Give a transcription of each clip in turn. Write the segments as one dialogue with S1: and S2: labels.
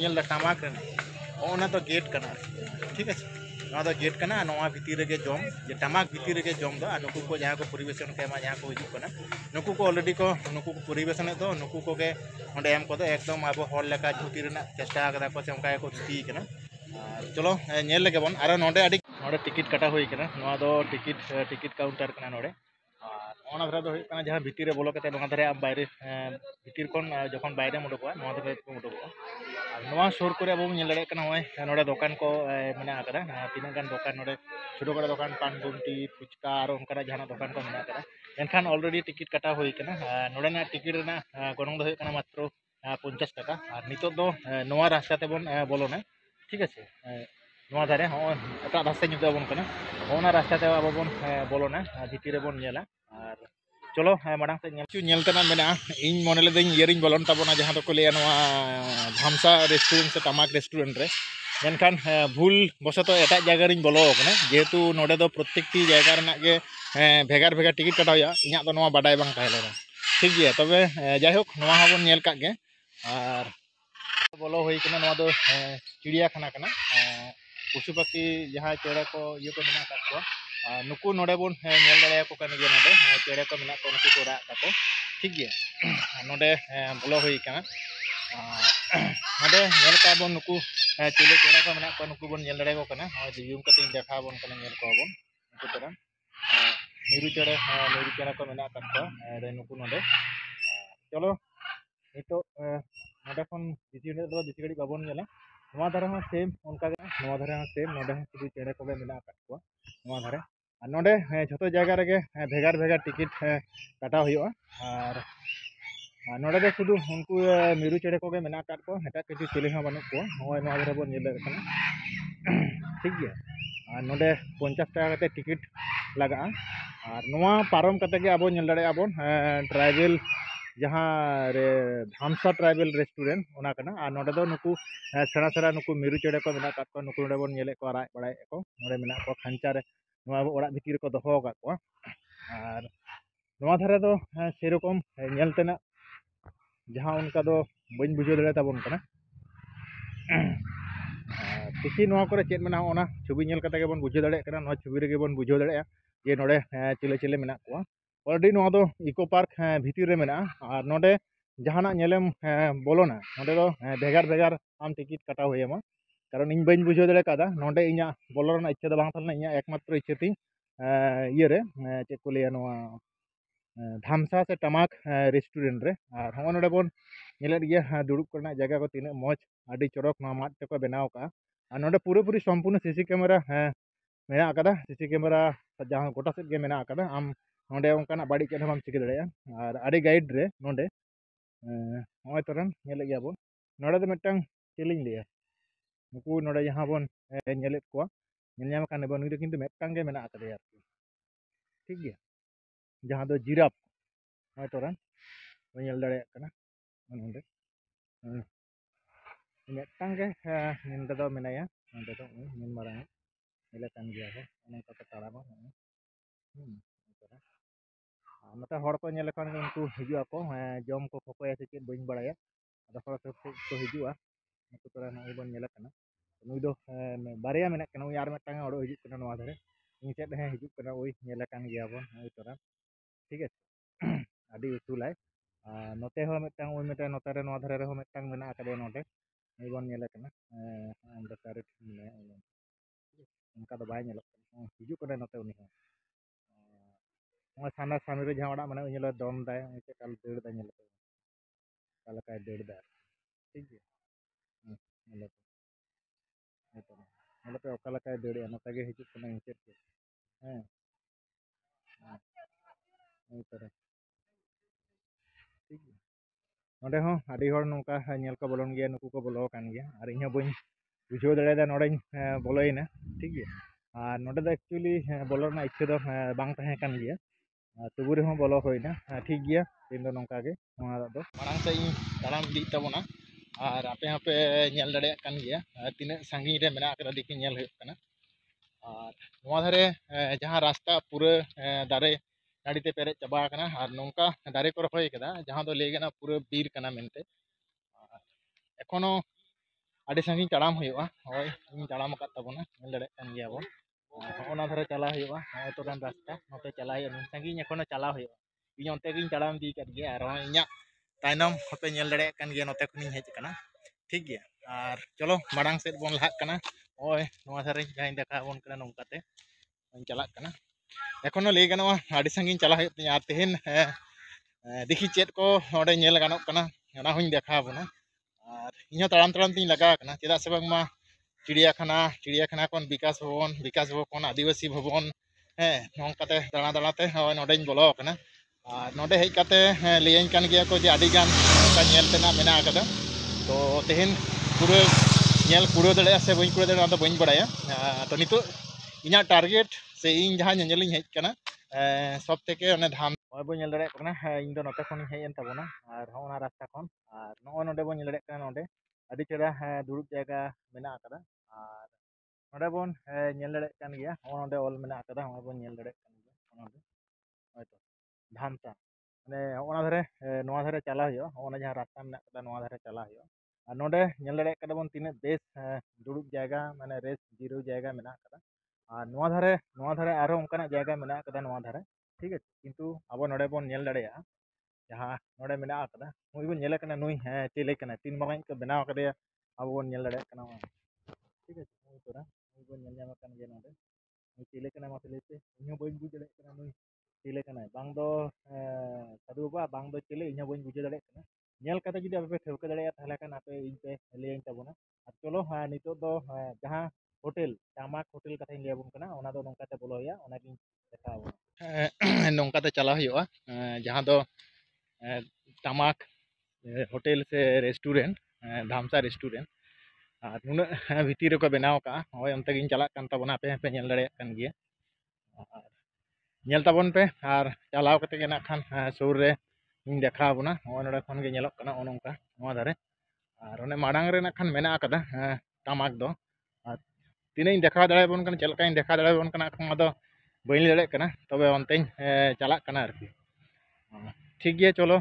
S1: ᱧᱮᱞ ᱫᱟ ᱴᱟᱢᱟᱠ ᱨᱮᱱᱟᱜ ᱚᱱᱟ ᱫᱚ ᱜᱮᱴ ᱠᱟᱱᱟ ᱴᱷᱤक আছে नवा दो गेट करना नवा भितर रे जम जे टमाक भितर रे जम दो नुकु को जहाँ को परिवेशन के जहाँ को हिजुक कना नुकु को ऑलरेडी को नुकु को परिवेशन दो नुकु को के ओंडे एम को दो एकदम अब हॉल लेका झुटी रेना चेष्टा कदा को से उनका को धुती कना चलो नेल लगे बन आरो नोडे अडी नोडे टिकट काटा हुई कना नवा दो टिकट काउंटर कना नोडे और धारा दो हुई जहाँ भितर रे बोलो कते नवा धारे बाहरे भितर कोन जखन बाहरे मुडुकवा नवा धारे को मुडुकवा नवा सुर करे अब नेल दड़े कना होय नोडे दुकान को मेना कदा तीना गान दुकान नोडे छोटो बड़ा दुकान पान गुमटी फुचका और उनका जहाँ दुकान को मेना कदा एनखान ऑलरेडी टिकट काटा हुई कना नोडे ना टिकट रेना गणंग दो हुई कना मात्र 50 टाका और नितो दो नवा रास्ता ते बोन बोलोना ठीक আছে नवा धारे हो एटा रास्ता निदो बोन कना ओना रास्ता ते अब बोन बोलोना भितर रे बोन नेला और चलो माड़ांग से नेल तेना मेना इन मने लेदिन इयरिंग बोलन ताबोना जहाँ तो को लेया नवा धामसा रेस्टोरेंट से टमाक रेस्टोरेंट रे मेनखान भूल बसतो एटा जगह रिन बोलो कना जेहेतु नोडे दो प्रत्येकटी जगह रना के भेगार भेगार टिकट काटा हुआ इना तो नवा बाडाय बांग ताहेलेना ठीक गया तबे जायहोक नवा हबन नेल का गे और बोलो हुई कना नवा दो चिड़ियाखाना कना पशु पक्षी जहाँ चेड़े को ये को मेना काट को नुकु नोडे बोन नेल दड़े को कन गे नोडे चेड़े को मेना को नुकु को राग ताको ठीक गया नोडे बोलो हुई कना नोडे नेल का बोन नुकु चिले चेड़ा को मेना को नुकु बोन नेल दड़े को कना जूम कते देखा बोन कना नेल को बोन नुकु तरा मिरु चेड़ा को मेना काट को रे नुकु नोडे चलो नितो नोडे खन बिसी घड़ी बाबन नेला नवा धारे हो सेम उनका नवा धारे हो सेम नोडे हो शुधु चेड़े को मेना काट को नवा धारे और नोडे झोतो जगह रे भेगार भेगार टिकट काटा हुआ और नोडे दो शुधु उनको मिरु चेड़े को मेना काट को हेटा किसी चिली हो बानु को नवा नवा धारे बोन नेल कना ठीक गया और नोडे 50 टाका कते टिकट लगा और नवा पारम कते के अब नेल दड़े आबोन ट्राइबल जहाँ रे धामसा ट्राइबल रेस्टोरेंट ओना कना और नोडे दो नुकु सेड़ा सेड़ा नुकु मिरु चेड़े को मेना काट को नुकु नोडे बोन नेले को राय बड़ाय को नोडे मेना को खंचा रे नवा ओड़ा भितिर को दोहो का को और नवा धारे दो सेरकम नेल तेना जहाँ उनका दो बइन बुझे दड़े ताबोन कना किसी नवा करे चेत मेना ओना छवि नेल कते के बोन बुझे दड़े कना नवा छवि रे बोन बुझे दड़े जे नोडे चिले चिले मेना को ऑलरेडी नवा दो इको पार्क भितिर रे मेना और नोडे जहाना नेलेम बोलोना नोडे दो भेगार भेगार आम टिकट काटा हुएमा कारण इन बइन बुझे दड़े कादा नोडे इना बोलो रना इच्छा दो बांग थालना इना एकमात्र इच्छा ती ये रे चेक को लेया नवा धामसा से टमाक रेस्टोरेंट रे और हम नोडे बोन नेलेद गया दुड़ुब करना जगह को तीना मौज आडी चौड़क नवा माट ते को बनाव का और नोडे पूरे पूरी संपूर्ण सीसी कैमरा मेना आकादा सीसी कैमरा जहाँ गोटा सेट गे मेना आकादा आम नोडे उनकाना बाड़ी चेद हम चिके दड़े और आडी गाइड रे नोडे नय तरन नेले गया बोन नोडे दो मिटटांग चेलिंग लिया नुकु नोडे जहाँ बोन नेलेद को नेल ᱧᱟᱢ काने बोन नुई दो किन्तु मिटटांग गे मेना आकादेया ठीक गया जहाँ दो जिराफ नय तरन नेल दड़े कना नोडे मिटटांग गे नोडे दो मेनाया नोडे दो नुन मारांग नेले कान गया को नंका को ताड़ामा नोते हड़ को नेल खान उनको हिजुआ को जम को खकोया से चेद बइन बड़ाया अदा हड़ को हिजुआ नुकु तोरा नय बन नेल कना नुई दो बारिया मेना कना उई आर मिटटांग हड़ हिजुक कना नवा धारे इन सेड हे हिजुक कना उई नेल कान गया बोन उई तोरा ठीक है आडी उसूलाय नोते हो मिटटांग उई मिटा नोते रे नवा धारे रे हो मिटटांग मेना आकादे नोडे उई बन नेल कना अंदर तारे मेना उनका दो बाय नेल कना हिजुक कना नोते उनी हो सामना सामने रे जहाँ मैंने उन दम दाय चेकाल दाड़ दा कालकाय दाड़ दा ठीक है पे अकालकाय दाड़े नोते गे हिजुक कना इंचेद के हैं ठीक है नोडे हो आडी हड़ नोका नेल को बोलन गया नुकु को बोलो कान गया और इन बइन बुझाव दाड़ा नोडे बोलोयना ठीक है और नोडे दो एक्चुअली बोलो रना इच्छा दो बांग तहे कान गया तबु रे बोलो होइना ठीक गया दिन दो नोका गे दो माड़ांग से ताराम दी तबोना और आपे आपे नेल दड़े कान गया तीना सांगी रे मेना करा दिखि नेल हुयुग कना और नवा धारे जहाँ रास्ता पूरा दारे नाड़ी ते पेरे चाबा कना और नोंका दारे को रखोय कदा जहाँ दो ले गना पूरा बीर कना मेनते एखोनो ᱟᱹᱰᱤ ᱥᱟᱺᱜᱤᱧ ᱛᱟᱲᱟᱢ ᱦᱩᱭᱩᱜᱼᱟ ᱦᱳᱭ ᱤᱧ ᱛᱟᱲᱟᱢ ᱟᱠᱟᱫ ᱛᱟᱵᱚᱱᱟ ᱧᱮᱞ ᱫᱟᱲᱮᱭᱟᱜ ᱠᱟᱱ ᱜᱮᱭᱟ ᱵᱚᱱ ᱚᱱᱟ ᱫᱷᱟᱨᱮ ᱪᱟᱞᱟᱣ ᱦᱩᱭᱩᱜᱼᱟ ᱱᱚᱜᱼᱚᱭ ᱛᱚᱨᱟᱱ ᱨᱟᱥᱛᱟ ᱱᱚᱛᱮ ᱪᱟᱞᱟᱣ ᱦᱩᱭᱩᱜᱼᱟ ᱱᱩᱱ ᱥᱟᱺᱜᱤᱧ ᱮᱠᱷᱚᱱᱳ ᱪᱟᱞᱟᱣ ᱦᱩᱭᱩᱜᱼᱟ ᱤᱧ ᱚᱱᱛᱮ ᱜᱤᱧ ᱛᱟᱲᱟᱢ ᱤᱫᱤ ᱟᱠᱟᱫ ᱜᱮᱭᱟ ᱟᱨ ᱦᱚᱸ ᱤᱧᱟᱹᱜ ᱛᱟᱭᱱᱚᱢ ᱦᱚᱸᱯᱮ ᱧᱮᱞ ᱫᱟᱲᱮᱭᱟᱜ ᱠᱟᱱ ᱜᱮᱭᱟ ᱱᱚᱛᱮ ᱠᱷᱚᱱᱤᱧ ᱦᱮᱡ ᱟᱠᱟᱱᱟ ᱴᱷᱤक ᱜᱮᱭᱟ ᱟᱨ ᱪᱚᱞᱚ ᱢᱟᱲᱟᱝ ᱥᱮᱫ ᱵᱚᱱ ᱞᱟᱦᱟᱜ ᱠᱟᱱᱟ ᱱᱚᱜᱼᱚᱭ ᱱᱚᱣᱟ ᱫᱷᱟᱨᱮ ᱡᱟᱦᱟᱸᱧ ᱫᱮᱠᱷᱟᱣ ᱟᱵᱚᱱ ᱠᱟᱱᱟ ᱱᱚᱝᱠᱟᱛᱮ ᱪᱟᱞᱟᱜ ᱠᱟᱱᱟ ᱮᱠᱷᱚᱱᱳ ᱞᱟᱹᱭ ᱜᱟᱱᱚᱜᱼᱟ ᱟᱹᱰᱤ ᱥᱟᱺᱜᱤᱧ ᱪᱟᱞᱟᱣ ᱦᱩᱭᱩᱜ ᱛᱤᱧᱟ ᱟᱨ ᱛᱮᱦᱮᱧ ᱫᱮᱠᱷᱤ ᱪᱮᱫ ᱠᱚ ᱚᱸᱰᱮ ᱧᱮᱞ ᱜᱟᱱᱚᱜ ᱠᱟᱱᱟ ᱚᱱᱟ ᱦᱚᱸᱧ ᱫᱮᱠᱷᱟᱣ ᱟᱵᱚᱱᱟ ᱟᱨ ᱤᱧᱦᱚᱸ ᱛᱟᱲᱟᱢ ᱛᱟᱲᱟᱢ ᱛᱤᱧ ᱞᱟᱜᱟᱣ ᱟᱠᱟᱱᱟ ᱪᱮᱫᱟᱜ ᱥᱮ ᱵᱟᱝᱢᱟ चिड़ियाखाना खन विकास भवन आदिवासी भवन ᱦᱮᱸ ᱱᱚᱝᱠᱟᱛᱮ ᱫᱟᱬᱟ ᱫᱟᱬᱟᱛᱮ ᱦᱚᱸ ᱱᱚᱰᱮᱧ ᱵᱚᱞᱚ ᱟᱠᱟᱱᱟ ᱟᱨ ᱱᱚᱰᱮ ᱦᱮᱡ ᱠᱟᱛᱮ ᱞᱟᱹᱭᱟᱹᱧ ᱠᱟᱱ ᱜᱮᱭᱟ ᱠᱚ ᱡᱮ ᱟᱹᱰᱤ ᱜᱟᱱ ᱚᱱᱠᱟ ᱧᱮᱞ ᱛᱮᱱᱟᱜ ᱢᱮᱱᱟᱜ ᱟᱠᱟᱫᱟ ᱛᱚ ᱛᱮᱦᱮᱧ ᱯᱩᱨᱟᱹ ᱧᱮᱞ ᱯᱩᱨᱟᱹᱣ ᱫᱟᱲᱮᱭᱟᱜᱼᱟ ᱥᱮ ᱵᱟᱹᱧ ᱯᱩᱨᱟᱹᱣ ᱫᱟᱲᱮᱭᱟᱜᱼᱟ ᱚᱱᱟ ᱫᱚ ᱵᱟᱹᱧ ᱵᱟᱲᱟᱭᱟ ᱛᱚ ᱱᱤᱛᱚᱜ ᱤᱧᱟᱹᱜ ᱴᱟᱨᱜᱮᱴ ᱥᱮ ᱤᱧ ᱡᱟᱦᱟᱸ ᱧᱮᱧᱮᱞᱤᱧ ᱦᱮᱡ ᱟᱠᱟᱱᱟ ᱥᱚᱵ ᱛᱷᱮᱠᱮ ᱚᱱᱮ ᱫᱷᱟᱢ ᱱᱚᱜᱼᱚᱭ ᱵᱚᱱ ᱧᱮᱞ ᱫᱟᱲᱮᱭᱟᱜ ᱠᱟᱱᱟ ᱤᱧ ᱫᱚ ᱱᱚᱛᱮ ᱠᱷᱚᱱᱤᱧ ᱦᱮᱡ ᱮᱱ ᱛᱟᱵᱚᱱᱟ ᱟᱨ ᱦᱚᱸ ᱚᱱᱟ ᱨᱟᱥᱛᱟ ᱠᱷᱚᱱ ᱟᱨ ᱱᱚᱜᱼᱚᱭ ᱱᱚᱰᱮ ᱵᱚᱱ ᱧᱮᱞ ᱫᱟᱲᱮᱭᱟᱜ ᱠᱟᱱᱟ ᱱᱚᱰᱮ ᱟᱹᱰᱤ ᱪᱮᱦᱨᱟ ᱫᱩᱲᱩᱵ ᱡᱟᱭᱜᱟ ᱢᱮᱱᱟᱜ ᱟᱠᱟᱫᱟ ᱟᱨ ᱱᱚᱰᱮ ᱵᱚᱱ ᱧᱮᱞ ᱫᱟᱲᱮᱭᱟᱜ ᱠᱟᱱ ᱜᱮᱭᱟ ᱱᱚᱜᱼᱚ ᱱᱚᱰᱮ ᱚᱞ ᱢᱮᱱᱟᱜ ᱟᱠᱟᱫᱟ ᱱᱚᱜᱼᱚᱭ ᱵᱚᱱ ᱧᱮᱞ ᱫᱟᱲᱮᱭᱟᱜ ᱠᱟᱱ ᱜᱮᱭᱟ ᱱᱚᱰᱮ ᱦᱚᱭᱛᱚ ᱫᱷᱟᱢᱥᱟ ᱢᱟᱱᱮ ᱚᱱᱟ ᱫᱷᱟᱨᱮ ᱱᱚᱣᱟ ᱫᱷᱟᱨᱮ ᱪᱟᱞᱟᱣ ᱦᱩᱭᱩᱜᱼᱟ ᱚᱱᱟ ᱡᱟᱦᱟᱸ ᱨᱟᱥᱛᱟ ᱢᱮᱱᱟᱜ ᱟᱠᱟᱫᱟ ᱱᱚᱣᱟ ᱫᱷᱟᱨᱮ ᱪᱟᱞᱟᱣ ᱦᱩᱭᱩᱜᱼᱟ ᱟᱨ ᱱᱚᱰᱮ ᱧᱮᱞ ᱫᱟᱲᱮᱭᱟᱜ ᱠᱟᱱᱟ ᱵᱚᱱ ᱛᱤᱱᱟᱹᱜ ᱵᱮᱥ ᱫᱩᱲᱩᱵ ᱡᱟᱭᱜᱟ ᱢᱟᱱᱮ ᱨᱮᱥᱴ ᱡᱤᱨᱟᱹᱣ ᱡᱟᱭᱜᱟ ᱢᱮᱱᱟᱜ ᱟᱠᱟᱫᱟ ᱟᱨ ᱱᱚᱣᱟ ᱫᱷᱟᱨᱮ ᱟᱨᱦᱚᱸ ᱚᱱᱠᱟᱱᱟᱜ ᱡᱟᱭᱜᱟ ᱢᱮᱱᱟᱜ ᱟᱠᱟᱫᱟ ᱱᱚᱣᱟ ᱫᱷᱟᱨᱮ ᱴᱷᱤक আছে ᱠᱤᱱᱛᱩ ᱟᱵᱚ ᱱᱚᱰᱮ ᱵᱚᱱ ᱧᱮᱞ ᱫᱟᱲᱮᱭᱟᱜᱼᱟ ᱡᱟᱦᱟᱸ ᱱᱚᱰᱮ ᱢᱮᱱᱟᱜ ᱟᱠᱟᱫᱟ ᱱᱩᱭ ᱵᱚᱱ ᱧᱮᱞᱮ ᱠᱟᱱᱟ ᱱᱩᱭ ᱪᱤᱞᱤ ᱠᱟᱱᱟᱭ ᱛᱤᱱ ᱢᱟᱨᱟᱝ ᱠᱚ ᱵᱮᱱᱟᱣ ᱟᱠᱟᱫᱮᱭᱟ ᱟᱵᱚ ᱵᱚᱱ ᱧᱮᱞ ᱫᱟᱲᱮᱭᱟᱜ ᱠᱟᱱᱟ ᱴᱷᱤक আছে ᱱᱩᱭ ᱛᱚᱨᱟ ᱱᱩᱭ ᱵᱚᱱ ᱧᱮᱞ ᱧᱟᱢ ᱠᱟᱱ ᱜᱮᱭᱟ ᱱᱚᱰᱮ ᱱᱩᱭ ᱪᱤᱞᱤ ᱠᱟᱱᱟᱭ ᱢᱟᱥᱮ ᱞᱟᱹᱭᱛᱮ ᱤᱧ ᱦᱚᱸ ᱵᱟᱹᱧ ᱵᱩᱡᱽ ᱫᱟᱲᱮᱭᱟᱜ ᱠᱟᱱᱟ ᱱᱩᱭ ᱪᱤᱞᱤ ᱠᱟᱱᱟᱭ ᱵᱟᱝ ᱫᱚ ᱥᱟᱹᱫᱷᱩ ᱵᱟᱵᱟ ᱵᱟᱝ ᱫᱚ ᱪᱤᱞᱤ ᱤᱧ ᱦᱚᱸ ᱵᱟᱹᱧ ᱵᱩᱡᱷᱟᱹᱣ ᱫᱟᱲᱮᱭᱟᱜ ᱠᱟᱱᱟ ᱧᱮᱞ ᱠᱟᱛᱮ ᱡᱩᱫᱤ ᱟᱯᱮ ᱯᱮ ᱴᱷᱟᱹᱣᱠᱟᱹ ᱫᱟᱲᱮᱭᱟᱜᱼᱟ ᱛᱟᱦᱚᱞᱮ ᱠᱷᱟᱱ ᱟᱯᱮ ᱤᱧ ᱯᱮ ᱞᱟᱹᱭᱟᱹᱧ ᱛᱟᱵᱚᱱᱟ ᱟᱨ ᱪᱚᱞᱚ ᱱᱤᱛᱚᱜ ᱫᱚ ᱡᱟᱦᱟᱸ ᱦᱳᱴᱮᱞ ᱴᱟᱢᱟᱠ ᱦᱳᱴᱮᱞ ᱠᱟᱛᱷᱟᱧ ᱞᱟᱹᱭ ᱟᱵᱚᱱ ᱠᱟᱱᱟ ᱚᱱᱟ ᱫᱚ ᱱᱚᱝᱠᱟᱛᱮ ᱵᱚᱞᱚ ᱦᱩᱭᱩᱜᱼᱟ ᱚᱱᱟᱜᱤᱧ ᱫᱮᱠᱷᱟᱣ ᱟᱵᱚᱱᱟ ᱱᱚᱝᱠᱟᱛᱮ ᱪᱟᱞᱟᱣ ᱦᱩᱭᱩᱜᱼᱟ ᱡᱟᱦᱟᱸ ᱫᱚ ᱴᱟᱢᱟᱠ होटल से रेस्टोरेंट धामसा रेस्टोरेंट और नुना भितर को बनाव का नॉय अंत गिन चला कान तबना पे पे नेल दड़े कान गिया और नेल तबन पे और चलाव कते के ना खान सुर रे इन देखा बना नॉय नडे खन गे नेलक कना ओनोंका नॉय धारे और ओने माडांग रे ना खान मेना कदा टामाक दो और तीने इन देखा दड़े बन कन चलका इन देखा दड़े बन कना खान दो बइन दड़े कना तबे ओनते चला कना आरकी ठीक गया चलो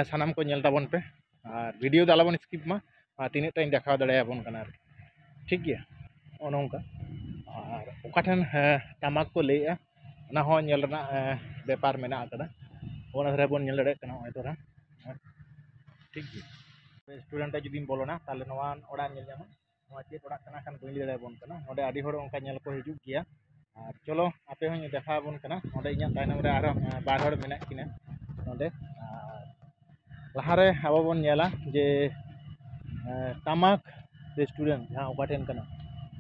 S1: सानाम को नेल ताबन पे और वीडियो ᱫᱚ ᱟᱞᱚᱵᱚᱱ स्किप मा तीन टाइम देखा दाड़ेयाबोन कना ठीक गया ओनोंका और ओकाठन टामाक को लेया ओना हो नेल रना व्यापार मेना आकदा ओना धरे बोन नेल दाड़े कना ओय तोरा ठीक गया रेस्टोरेंट जुदीम बोलोना ताले नोवा ओड़ा नेल ᱧᱟᱢᱟ नोवा चेक ओड़ा कना खान बइन दाड़ेयाबोन कना नोडे आडी होड़ ओंका नेल को हिजुग गया और चलो आपे हों देखा बोन कना नोडे इᱧा तायनम रे आरो बार होड़ मेना किना नोडे लहारे अब बन नेला जे टामाक रेस्टोरेंट जहाँ ओकाठेन कना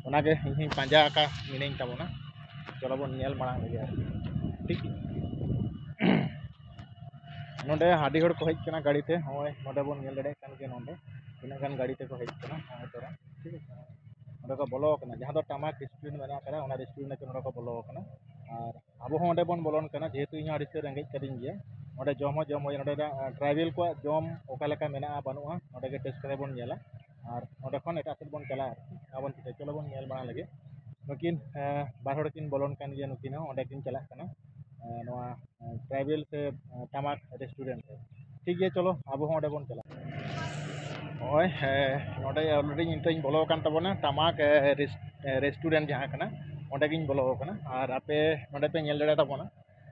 S1: ओनागे इᱧ पांजा का मिनेñ ताबोना चलो बन नेल मांग लगे ठीक नोडे हाडी होड़ को हेज कना गाड़ी ते होय नोडे बन नेल दड़े कान के नोडे तिना गान गाड़ी ते को हेज कना होय तोरा ठीक है नोडे को बोलो कना जहाँ दो टामाक रेस्टोरेंट मेना कना ओना रेस्टोरेंट के नोडे को बोलो कना और अब हो ओडे बन बोलोन कना जेहेतु इᱧ आड़ी से रेंगेज कदिन गया नोडे जम हो जम हो नोडे ट्राइबल को जम ओका लेका मेना बानुआ नोडे के टेस्ट करे बन नेला और नोडे खन एटा सेट बन चला आबन ते चलो बन नेल बना लगे नुकिन बार होड़ किन बोलोन कान गया नुकिन ओडे किन चला कना नोआ ट्राइबल से टामाक रेस्टोरेंट ठीक है चलो अब हो ओडे बन चला ओय नोडे ऑलरेडी इंटरेस्ट बोलो कान तबना टामाक रेस्टोरेंट जहाँ कना ओडे गिन बोलो कना और आपे नोडे पे नेल दड़े तबना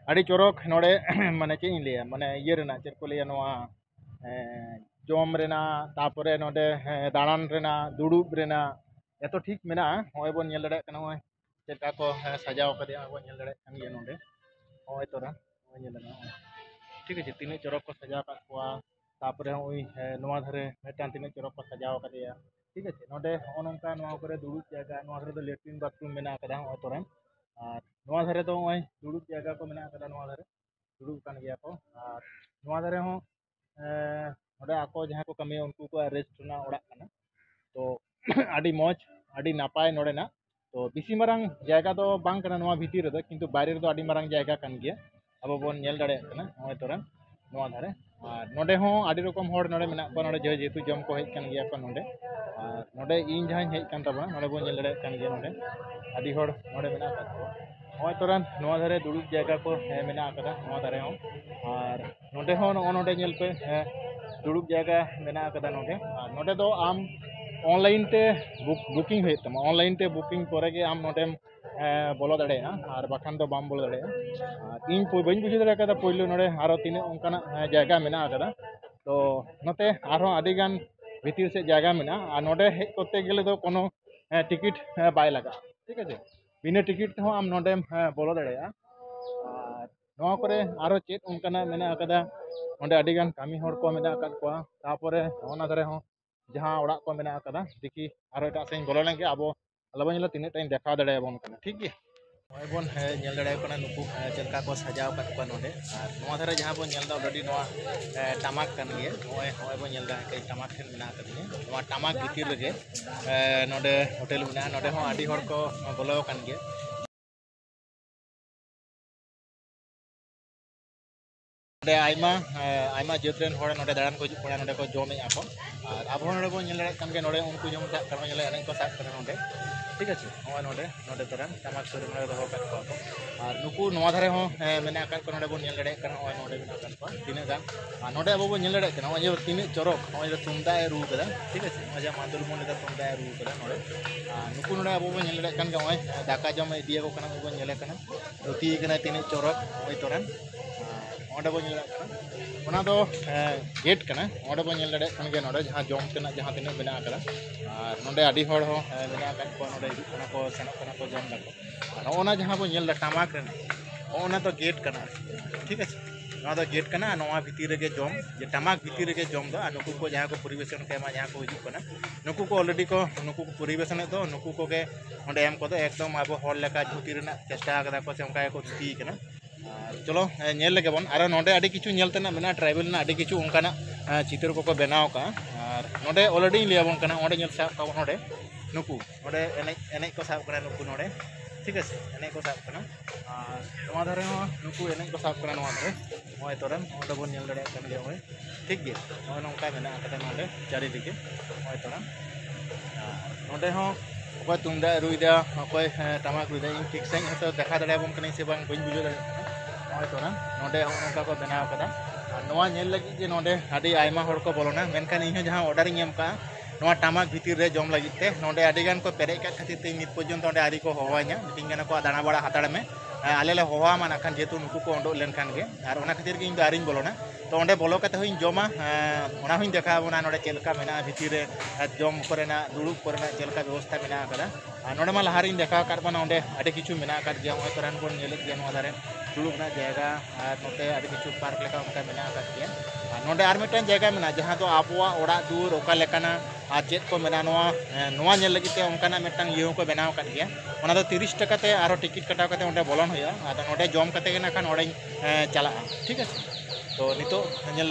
S1: आड़ी चोरक नोडे माने चे इन लिया माने ये रेना चेक को लिया नोआ जम रेना तापरे नोडे दाड़ान रेना दुड़ुब रेना एतो ठीक मेना होय बन नेल दड़े कना होय चेका को सजाव कदे बन नेल दड़े कान गे नोडे होय तोरा होय नेल ना ठीक है तीन चोरक को सजाव का कोआ तापरे होय नोआ धरे मेटान तीन चोरक को सजाव कदेया ठीक है नोडे नोंका नोआ करे दुड़ुब जायगा नोआ धरे दो लेट्रिन बाथरूम मेना कदा होय तोरा और नोआ धरे दो होय दुड़ुब जायगा को मेना कदा नोआ धरे दुड़ुब कान गया को और नोआ धरे हो नोडे आको जहाँ को कमी उनको को रेस्ट ना ओड़ा कना तो आडी मौज आडी नापाय नोडे ना तो बिसी मारांग जायगा दो बांग कना नोआ भितिर रे किंतु बाहर दो आडी मारांग जायगा कान गया अब बोन नेल दाड़े कना होय तोरा नोआ धारे और नोडे हो आडी रकम होड़ नोडे मेना को नोडे जेहेतु जम को हेज कान गया को नोडे और नोडे इन जहाँ हेज कान तबा नोडे बोन नेल दाड़े कान गया नोडे आडी होड़ नोडे मेना का होय तोरा नोआ धारे दुड़ुब जायगा को मेना कदा नोआ धारे हो और नोडे हो नोडे नेल पे दुड़ुब जायगा मेना कदा नोडे और नोडे दो आम ऑनलाइन ते बुकिंग हुई तमा ऑनलाइन ते बुकिंग परे के आम नोडेम बोलो दाड़े और बाखान दो बाम बोलो दाड़े इन बी बुझे दाड़े कदा पहलू नोडे आरो तीन उनकाना जायगा मेना कदा तो नोते आरो आदिगान भीतर से जायगा मेना और नोडे हेज करते गेले दो कोनो टिकिट बाय लगा ठीक है बिना टिकिट हो आम नोडेम बोलो दाड़े नवा करे आरो चेत उनकाना मेना कदा नोडे आदिगान कामी हर को मेना कद को तापरे ओना दारे हो जहाँ ओड़ा को मेना कदा देखी आरो एटा सेन बोलो लेंगे अब अलबन तीन टाइम देखा दाड़े बन ठीक है नॉय बन नेल दाड़े कना नुकु चलका को सजाव कत को नोडे और नवा धारे जहाँ बन नेल दा ऑलरेडी नवा टमाक कन गे नॉय नॉय बन नेल दा कई टमाक ठेन मेना कदिने नवा टमाक भीतर लगे नोडे होटल मेना नोडे हो आदि हर को बोलो कन गे आयमा जेतरेन हर नोडे दाड़ान को हिजुग नोडे को जमे आको और अब नोडे बन नेल दाड़े कन गे नोडे उनको जम सा कर नेल एने को साब कर नोडे ठीक है नॉय नोडे नोडे तरन टमाक सर नोडे दो कत को और नुकु नवा धारे हो मेना कत को नोडे बन नेल दाड़े कन नॉय नोडे मेना कत को तीन गान और नोडे अब बन नेल दाड़े कन नॉय जो तीन चरक नॉय जो तुमदा रू कदा ठीक है मजा मादुल मन दा तुमदा रू कदा नोडे नुकु नोडे अब बन नेल दाड़े कन गे नॉय दाका जम इदिया को कना बन नेल कना रुटी कना तीन चरक नॉय तरन ओडे बन नेल कना गेट कना ओडे बन नेल दाड़े कन गे नोडे जहां जम तेना जहां तीन मेना कदा और नोडे आदि हड़ हो मेना कत को नोडे हिजुग कना को सेनोग कना को जम दाको ओना जहां बन नेल दा टमाक रेन ओना तो गेट कना ठीक है नवा दो गेट कना नवा भीतर रे जम जे टमाक भीतर रे जम दो नुकु को जहां को परिवेशन के जहां को हिजुग कना नुकु को ऑलरेडी को नुकु को परिवेशन दो नुकु को के ओंडे एम को दो एकदम अब हड़ लेका झुटी रेना चेष्टा कदा को से उनका को धुती कना चलो नेल लगे बन और नोडे आदि किछु नेलतेना मेना ट्राइबल ना आदि किछु उनकाना चित्र को बनाव का और नोडे ऑलरेडी लिया बन कना ओंडे नेल साब का नोडे नुकु नोडे एने को साब कना नुकु नोडे ठीक है एने को साब कना और नवा धारे हो नुकु एने को साब कना नवा धारे नय तोरन ओंडे बन नेल दाड़े कन गे होय ठीक गे नय नंका मेना कते नोडे चारि दिके नय तोरन नोडे हो अकोय तुमदा रुइदा अकोय टमाक रुइदा इन ठीक सही हतो देखा दाड़े बन कने से बांग बइन बुझो दाड़े नय तोरन नोडे उनका को बनाव कदा नवा नेल लगी जे नोडे आदि आयमा हड़ को बोलोना मेनखान इन जहां ऑर्डर इन एम का नवा टमाक भीतर रे जम लगी ते नोडे आदि गान को पेरे का खातिर ते नित पर्यंत ओंडे आदि को होवाइना मिटिंग गाना को दाना बड़ा हाताड़ में आले ले होवा मान खान जेतु नुकु को ओंडो लेन खान गे और ओना खातिर के इन आरिन बोलोना तो ओंडे बोलो कते होइन जमा ओना होइन देखा बोना नोडे चेलका मेना भीतर रे जम करेना दुड़ुब करेना चेलका व्यवस्था मेना कदा नोडे मा लहारिन देखा कर बना ओंडे आदि किछु मेना कर जे ओय तरान बोन नेले जे नवा दारे दुड़ुब ना जायगा और नोते आदि किछु पार्क लेका उनका मेना कर के नोडे आर मिटन जायगा मेना जहां तो आबुआ ओड़ा दूर ओका लेकाना आ चेत को मेना नवा नेल लगी ते उनकाना मिटन इयो को बनाव कर गया ओना दो 30 टाका ते आरो टिकट कटाव कते ओंडे बोलन होया आदा नोडे जम कते ना खान ओडे चला ठीक है तो नितो नेल